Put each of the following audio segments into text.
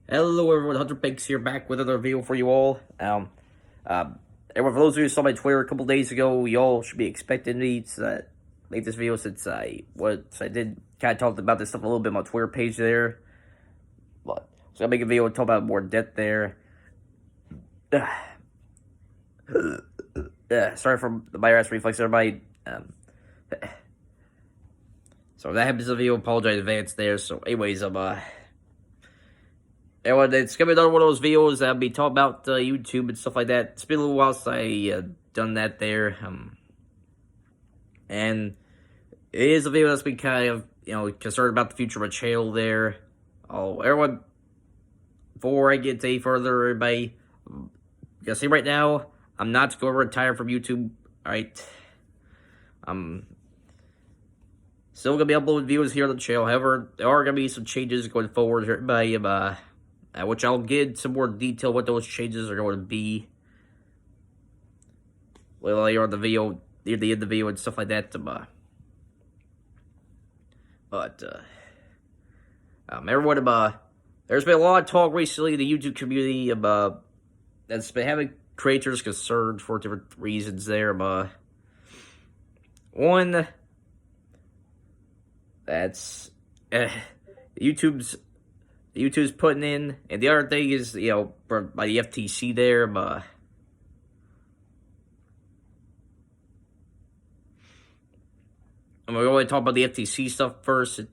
Hello everyone, Hunter Banks here, back with another video for you all. Everyone, for those of you who saw my Twitter a couple days ago, y'all should be expecting me to make this video since I did kind of talk about this stuff a little bit on my Twitter page there. But so I'll make a video and talk about more in depth there. Sorry for my ass reflex, everybody. So that happens in the video. Apologize in advance there. So, anyways, Anyway, it's gonna be another one of those videos that I'll be talking about YouTube and stuff like that. It's been a little while since I done that there, and it is a video that's been kind of concerned about the future of my channel there. Oh, everyone, before I get any further, everybody, you can see right now, I'm not going to retire from YouTube. All right, I'm still gonna be uploading videos here on the channel. However, there are gonna be some changes going forward here, everybody. Which I'll get some more detail what those changes are going to be later on the video, near the end of the video and stuff like that. Everyone, there's been a lot of talk recently in the YouTube community that's been having creators concerned for different reasons there. One, that's YouTube's putting in, and the other thing is, by the FTC there, I'm going to talk about the FTC stuff first. It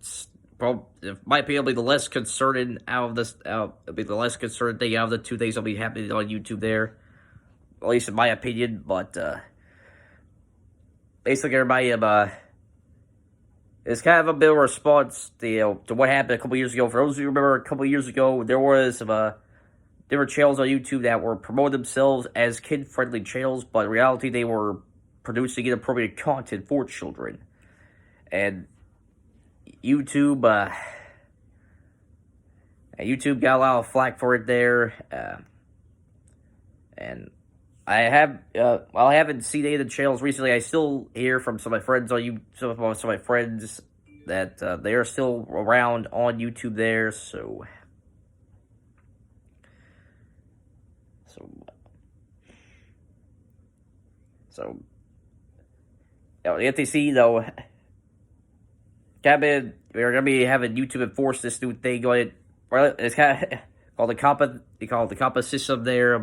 might be the less concerning out of this, it'll be the less concerning thing out of the two things that'll be happening on YouTube there, at least in my opinion. But basically, everybody, it's kind of a bit of a response to what happened a couple years ago. For those of you who remember, a couple years ago, there was different channels on YouTube that were promoting themselves as kid-friendly channels, but in reality, they were producing inappropriate content for children. And YouTube got a lot of flack for it there. And I haven't seen any of the channels recently. I still hear from some of my friends on YouTube, some of my friends that they are still around on YouTube there. So the FTC though, we're gonna be having YouTube enforce this new thing on it. It's kind of called the COPPA. They call it the COPPA system there.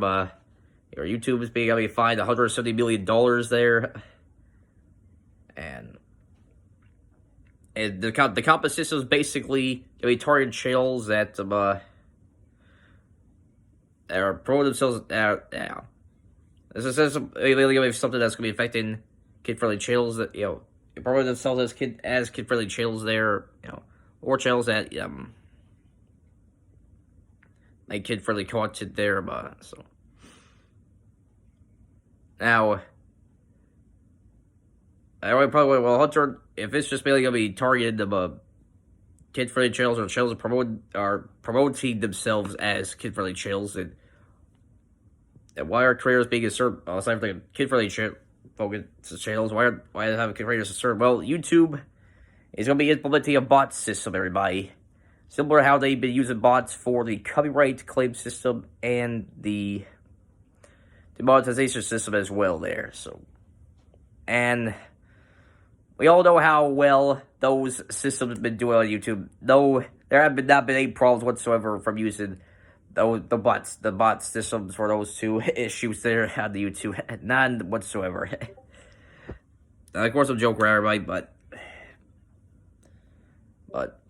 YouTube is being fined $170 million there, and the COPPA system is basically going to be targeting channels that are promoting themselves. This is something that's going to be affecting kid-friendly channels that promoting themselves as kid-friendly channels there, or channels that make kid-friendly content there, so. Now, I probably, well, Hunter, if it's just mainly going to be targeted kid-friendly channels or channels that promoting themselves as kid-friendly channels, and why are creators being concerned, aside from kid-friendly channels, why have creators concerned? Well, YouTube is going to be implementing a bot system, everybody. Similar to how they've been using bots for the copyright claim system and the monetization system as well there. So, and we all know how well those systems have been doing on YouTube. Though there have not been any problems whatsoever from using the bot systems for those two issues there on the YouTube. None whatsoever. Of course, I'm joking around, everybody, but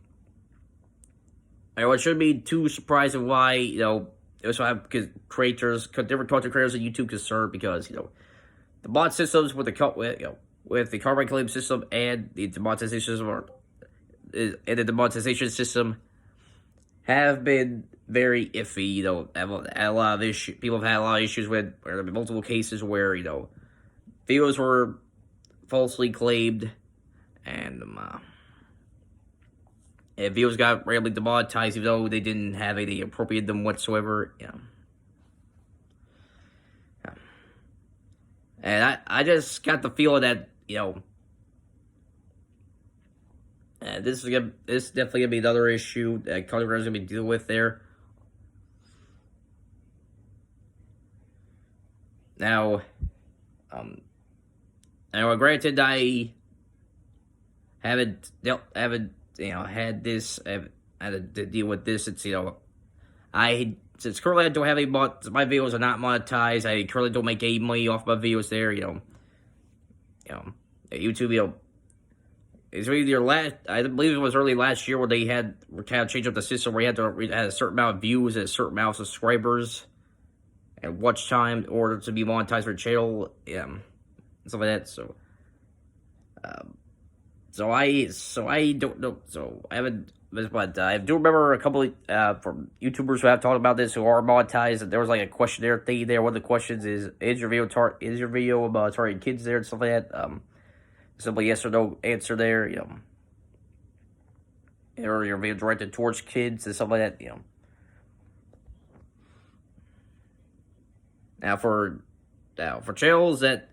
everyone shouldn't be too surprised of why it was because different content creators on YouTube concerned, because the bot systems with the copyright claim system and the demonetization system have been very iffy. Have a lot of issues. People have had a lot of issues with where there have been multiple cases where videos were falsely claimed and videos got randomly demonetized even though they didn't have any appropriate them whatsoever. And I just got the feeling that this is definitely gonna be another issue that content creators are gonna be dealing with there. Now, now, granted, I haven't had this, had to deal with this. It's since currently I don't have my videos are not monetized. I currently don't make any money off my videos there. YouTube, it's really I believe it was early last year where they had kind of changed up the system where you had to have a certain amount of views and a certain amount of subscribers and watch time in order to be monetized for the channel, stuff like that. So I don't know. So I haven't, but I do remember a couple from YouTubers who have talked about this who are monetized. And there was like a questionnaire thing there. One of the questions is your video about targeting kids there and stuff like that. Simply yes or no answer there. Or your video directed towards kids and stuff like that. Now for channels that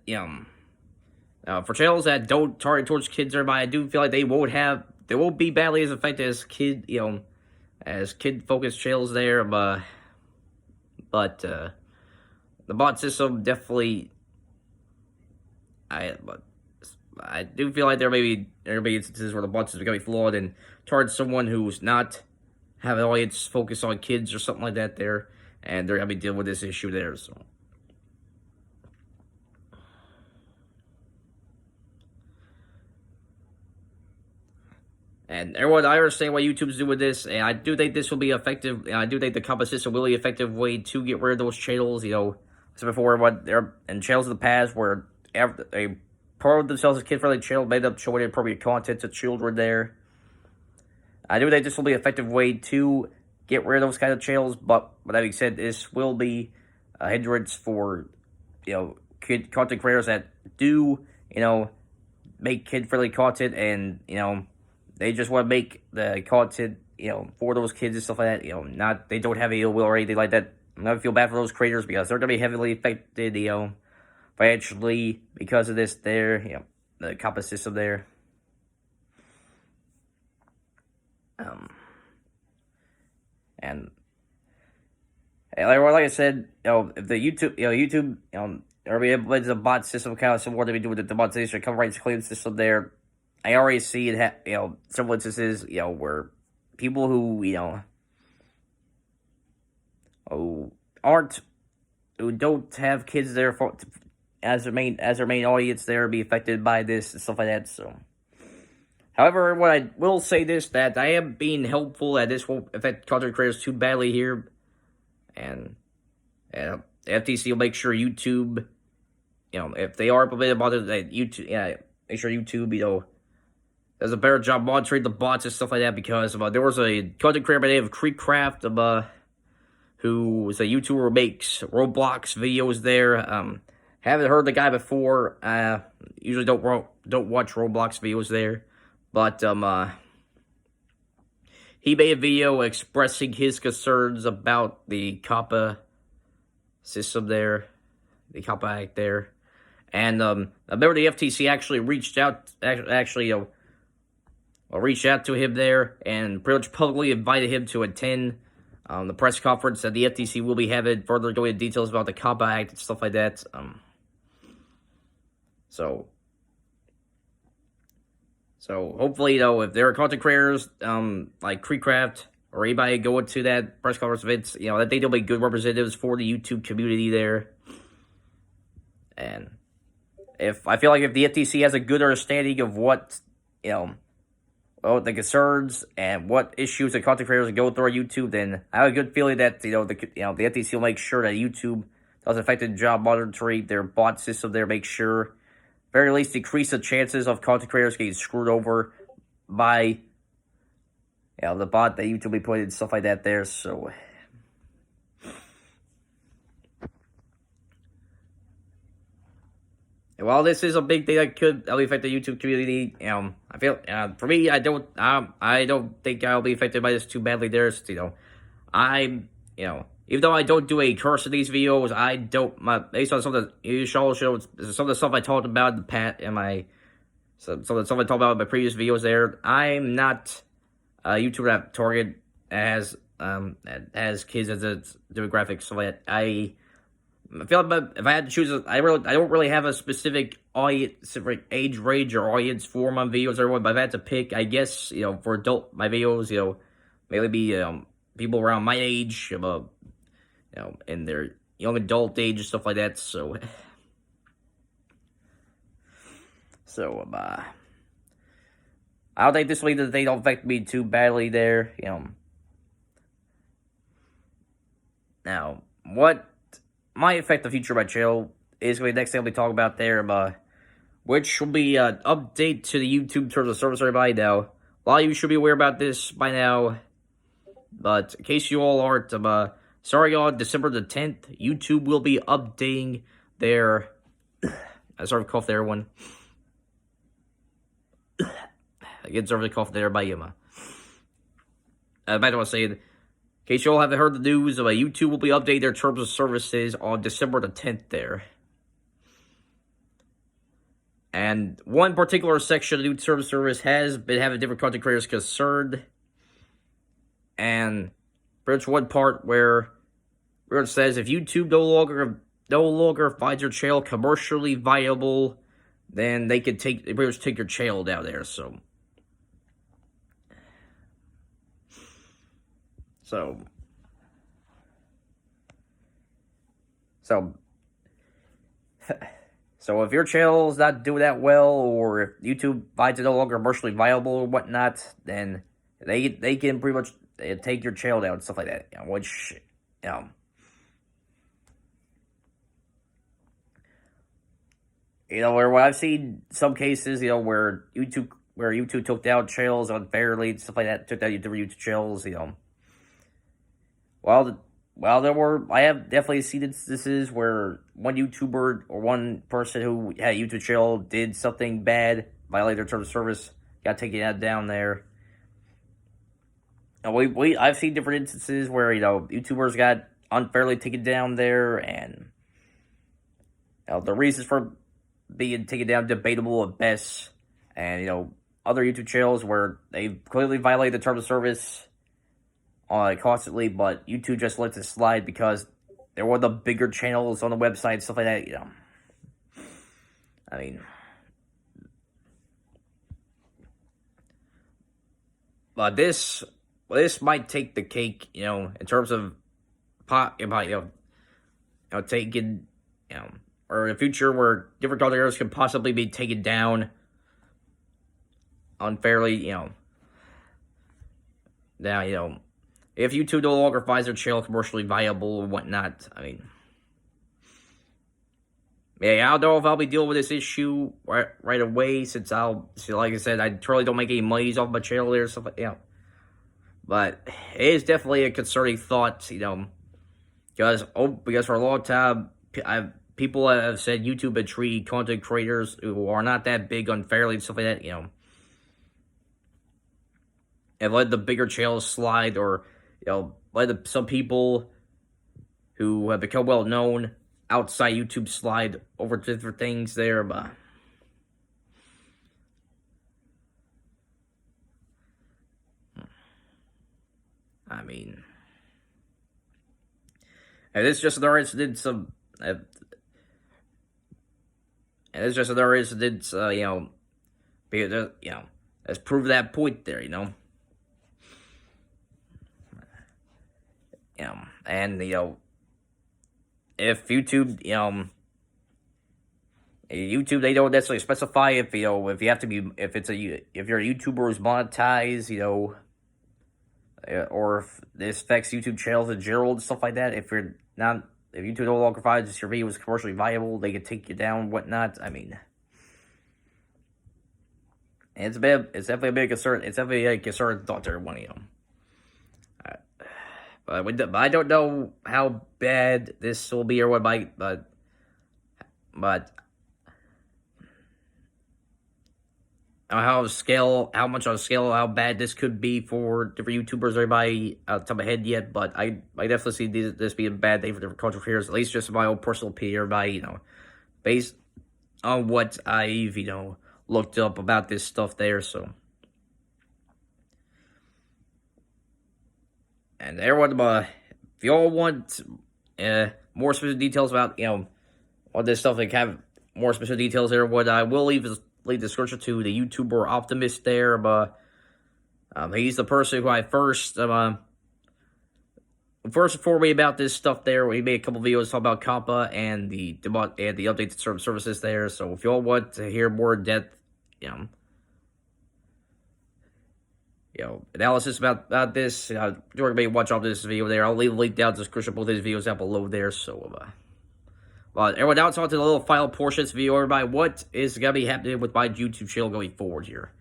for channels that don't target towards kids, everybody, I do feel like they won't be badly as affected as kid-focused channels there, but the bot system definitely, I do feel like there may be instances where the bot system is becoming flawed and target someone who's not having an audience focus on kids or something like that there, and they're gonna be dealing with this issue there. So. And everyone, I understand why YouTube's doing this, and I do think this will be effective. And I do think the COPPA system will be an effective way to get rid of those channels. So before, there and channels in the past where they promoted themselves as kid-friendly channel, made up showing inappropriate content to children there. I do think this will be an effective way to get rid of those kind of channels. But with that being said, this will be a hindrance for content creators that do make kid-friendly content, and they just want to make the content, for those kids and stuff like that. They don't have ill will or anything like that. I'm not feel bad for those creators because they're gonna be heavily affected, financially because of this. There, the COPPA system there. And like I said, if the YouTube, everybody implements a bot system kind of similar to what they do with the monetization cover rights claim system there. I already see it, several instances, where people who, who don't have kids there as their main audience there be affected by this and stuff like that. So, however, what I will say that I am being helpful, that this won't affect content creators too badly here, and the FTC will make sure YouTube, if they are implemented by YouTube, make sure YouTube, does a better job monitoring the bots and stuff like that, because there was a content creator by the name of Creekcraft, who was a YouTuber who makes Roblox videos there. Haven't heard the guy before. Usually don't watch Roblox videos there, but he made a video expressing his concerns about the COPPA system there, the COPPA Act there, and I remember the FTC actually reached out to him there and pretty much publicly invited him to attend the press conference that the FTC will be having, further going into details about the COPPA Act and stuff like that. So hopefully, if there are content creators like Creekcraft or anybody going to that press conference events, that they'll be good representatives for the YouTube community there. And I feel like if the FTC has a good understanding of what the concerns and what issues the content creators go through on YouTube, then I have a good feeling that the FTC will make sure that YouTube does an effective job monitoring their bot system there, make sure, very least, decrease the chances of content creators getting screwed over by the bot that YouTube will be putting and stuff like that there. So while this is a big thing that could affect the YouTube community, I feel for me, I don't think I'll be affected by this too badly. There's, I'm, even though I don't do a curse in these videos, I don't based on some of the some of the stuff I talked about in the past some of the stuff I talked about in my previous videos. There, I'm not a YouTuber that target as kids as a demographic, so that I feel like if I had to choose, I don't really have a specific age range or audience for my videos or everyone. But if I had to pick, I guess for my videos, maybe be people around my age, in their young adult age and stuff like that. So I don't think this way that they don't affect me too badly there. Now what might affect the future of my channel is the next thing I'll be talking about there, which will be an update to the YouTube terms of service. Everybody now, a lot of you should be aware about this by now, but in case you all aren't, sorry, on December the 10th, YouTube will be updating their. I sort of coughed there, one. I get sort of cough there by you, I might want to say, in case you all haven't heard the news, YouTube will be updating their terms of services on December the 10th there. And one particular section of the new terms of service has been having different content creators concerned. And there's one part where it says if YouTube no longer finds your channel commercially viable, then they can take your channel down there. So if your channel is not doing that well, or if YouTube finds it no longer commercially viable or whatnot, then they can pretty much take your channel down and stuff like that. Which where I've seen some cases, where YouTube took down channels unfairly and stuff like that, took down YouTube channels, I have definitely seen instances where one YouTuber or one person who had a YouTube channel did something bad, violated their terms of service, got taken down there. And I've seen different instances where YouTubers got unfairly taken down there, and the reasons for being taken down debatable at best. And other YouTube channels where they clearly violate the terms of service constantly, but YouTube just lets it slide because they're one of the bigger channels on the website, stuff like that. I mean, but this might take the cake, in terms of taking, or in the future where different content creators can possibly be taken down unfairly, Now, if YouTube no longer finds their channel commercially viable or whatnot, I mean, yeah, I don't know if I'll be dealing with this issue right away, since like I said, I totally don't make any money off my channel there, stuff like that. But it is definitely a concerning thought, because for a long time, people have said YouTube had treated content creators who are not that big unfairly and stuff like that, and let the bigger channels slide, or let some people who have become well known outside YouTube slide over different things there, but I mean, and it's just another incident has proved that point there, and if YouTube, YouTube, they don't necessarily specify if if you have to be, if you're a YouTuber who's monetized, or if this affects YouTube channels in general and stuff like that. If YouTube no longer finds your video is commercially viable, they can take you down, whatnot. I mean, it's definitely a big concern. It's definitely a concern thought to everyone, But I don't know how bad this will be or what might, but how bad this could be for different YouTubers, everybody out the top of my head yet, but I definitely see this being a bad thing for different content creators, at least just my own personal opinion, everybody, based on what I've, looked up about this stuff there, so. And everyone, if y'all want more specific details about, all this stuff, like have more specific details there, what I will leave the description to the YouTuber Optimus there, but he's the person who I first informed me about this stuff there. We made a couple videos talking about COPPA and the updated services there. So if y'all want to hear more in depth, analysis about this, you're gonna be watch off this video there. I'll leave a link down in the description of both these videos down below there. So, well, everyone, now it's on to the little final portion of this video, everybody. What is gonna be happening with my YouTube channel going forward here?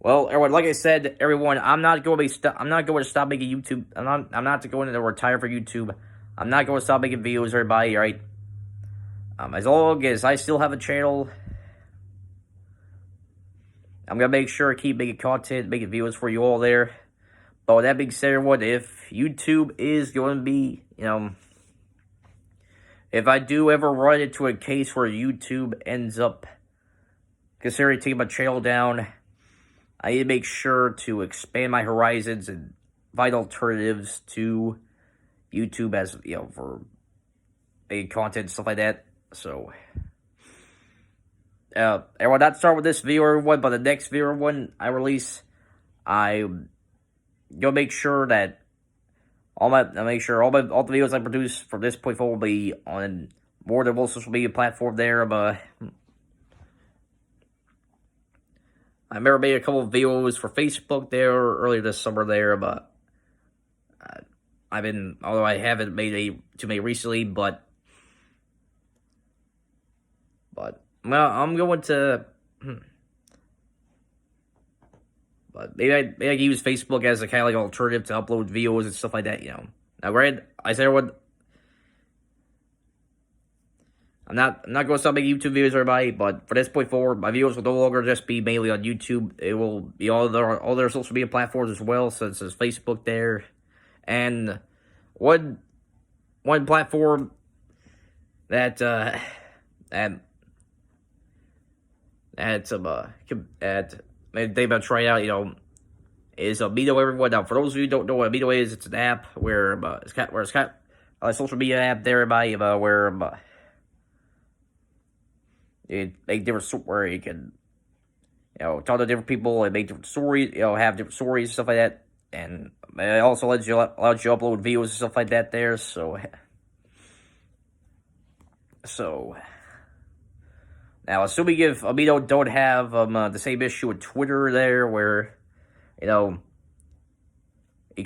Well, everyone, like I said, everyone, I'm not going to stop making YouTube. I'm not going to retire for YouTube. I'm not going to stop making videos, everybody. Right? As long as I still have a channel, I'm gonna make sure I keep making content, making videos for you all there. But with that being said, everyone, if YouTube is going to be, if I do ever run into a case where YouTube ends up considering taking my channel down, I need to make sure to expand my horizons and find alternatives to YouTube as, for making content and stuff like that. So, everyone, not start with this video, everyone, but the next video, everyone, I release, I'm gonna make sure that all the videos I produce from this point forward will be on more than one social media platform there, but I remember made a couple of videos for Facebook there earlier this summer there, but although I haven't made too many recently, but well, I'm going to, but maybe I can use Facebook as a kind of like alternative to upload videos and stuff like that, Now, granted, I said everyone, I'm not going to stop making YouTube videos, everybody, but for this point forward, my videos will no longer just be mainly on YouTube. It will be all their social media platforms as well, since there's Facebook there. And one platform that they about to try out, is Amino, everyone. Now, for those of you who don't know what Amino is, it's an app where it's kind of a social media app there, everybody, where you make different, where you can, talk to different people and make different stories, have different stories and stuff like that. And it also allows you upload videos and stuff like that there. So now, assuming if Amino don't have the same issue with Twitter there, where you can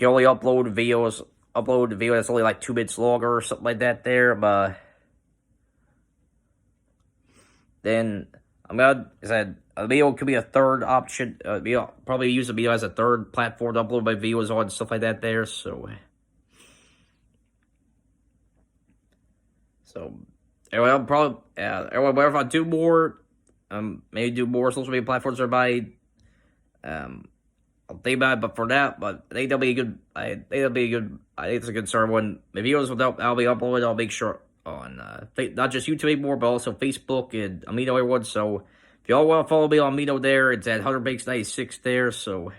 only upload a video that's only like 2 minutes longer or something like that there, but then Amino could be a third option. Probably use Amino as a third platform to upload my videos on and stuff like that there. So anyway, I'm probably whenever I do more, maybe do more social media platforms, everybody. I'll think about it, but for that, I think that'll be a good. I think it's a good start. When my videos I'll be uploaded, I'll make sure on not just YouTube anymore, but also Facebook and Amino, everyone. So if y'all want to follow me on Amino there, it's at 100bakes96 there. So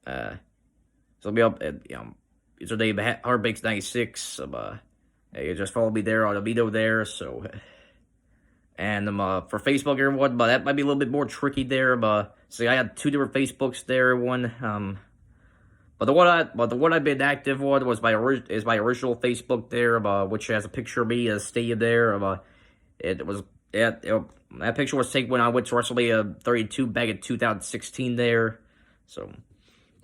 it'll be up at username 100bakes96. You just follow me there on Amino there. So and for Facebook, everyone, but that might be a little bit more tricky there. But see, I had 2 different Facebooks there. One but the one I've been active on was my original Facebook there, which has a picture of me as stadium there. That picture was taken when I went to WrestleMania 32 back in 2016 there. So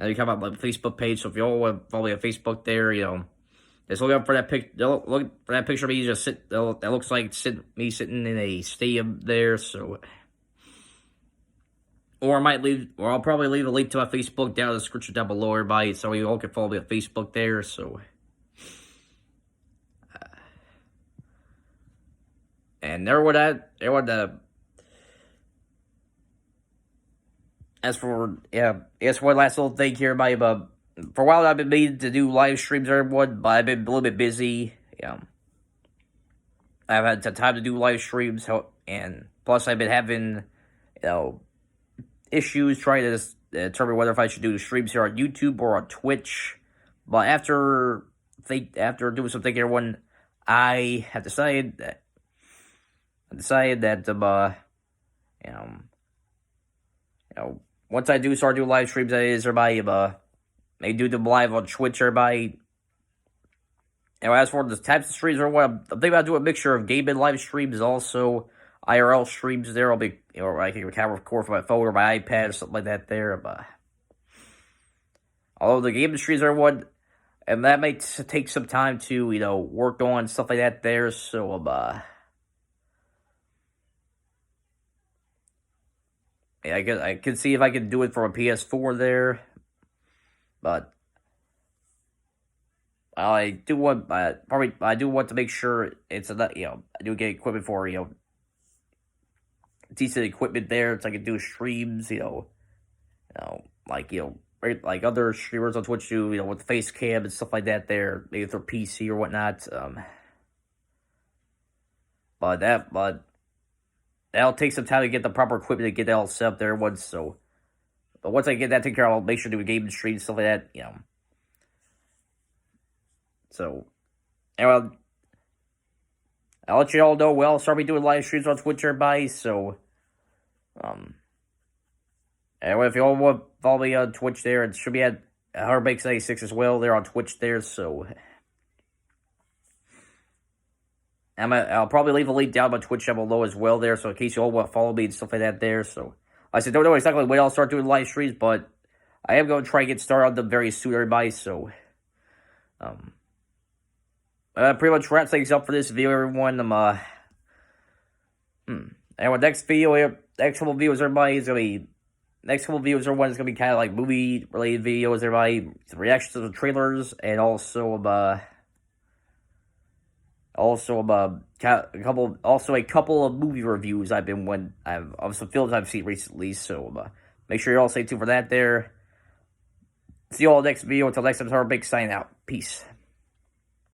now you come out my Facebook page. So if y'all want to follow me on Facebook there, just look up for that look for that picture of me just that looks like me sitting in a stadium there. So. Or I'll probably leave a link to my Facebook down in the description down below, everybody, so you all can follow me on Facebook there. So, and as for one last little thing here, everybody. But for a while, I've been meaning to do live streams, everyone, but I've been a little bit busy. I've had the time to do live streams, and plus I've been having, issues trying to determine whether if I should do streams here on YouTube or on Twitch. But after after doing some thinking, everyone, I have decided that once I do start doing live streams, that is, everybody may do them live on Twitch, everybody. As for the types of streams, or what I'm thinking about doing a mixture of gaming live streams, also IRL streams. There, I'll be, I can record from my phone or my iPad or something like that. There, although the gaming streams are one, and that may take some time to work on stuff like that. There, so yeah, I can see if I can do it from a PS4 there, but I do want to make sure it's enough. I do get equipment for decent equipment there, so I can do streams. Like other streamers on Twitch do. With the face cam and stuff like that. There, maybe through PC or whatnot. But that'll take some time to get the proper equipment to get that all set up there. But once I get that taken care of, I'll make sure to do a gaming stream, stuff like that. So, anyway, I'll let you all know. Well, I'll start doing live streams on Twitch, everybody. So, anyway, if you all want to follow me on Twitch there, it should be at HardBakes96 as well. They're on Twitch there. So, I'll probably leave a link down my Twitch channel below as well there. So, in case you all want to follow me and stuff like that there. So, like I said, don't know exactly when I'll start doing live streams, but I am going to try and get started on them very soon, everybody. So, pretty much wraps things up for this video, everyone. Anyway, next couple videos, everybody, is gonna be everyone is gonna be kind of like movie related videos, everybody. Some reactions to the trailers, and also a couple of movie reviews of some films I've seen recently. So make sure you all stay tuned for that. There. See you all next video. Until next time, it's HardBakes signing out. Peace.